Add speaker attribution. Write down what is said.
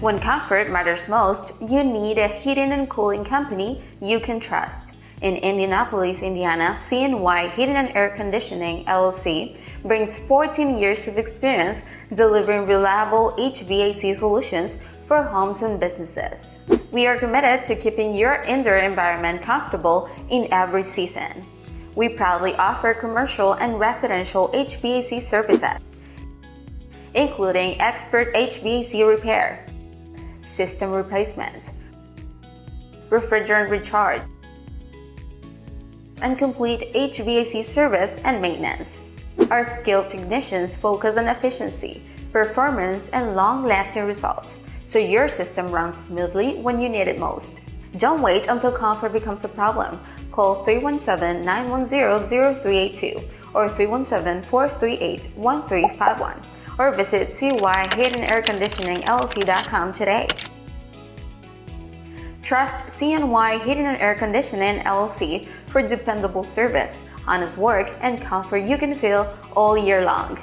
Speaker 1: When comfort matters most, you need a heating and cooling company you can trust. In Indianapolis, Indiana, C&Y Heating and Air Conditioning, LLC brings 14 years of experience delivering reliable HVAC solutions for homes and businesses. We are committed to keeping your indoor environment comfortable in every season. We proudly offer commercial and residential HVAC services, including expert HVAC repair, system replacement, refrigerant recharge, and complete HVAC service and maintenance. Our skilled technicians focus on efficiency, performance, and long-lasting results, so your system runs smoothly when you need it most. Don't wait until comfort becomes a problem. Call 317-910-0382 or 317-438-1351 or visit cyheatingairconditioningllc.com today. Trust C&Y Heating and Air Conditioning LLC for dependable service, honest work, and comfort you can feel all year long.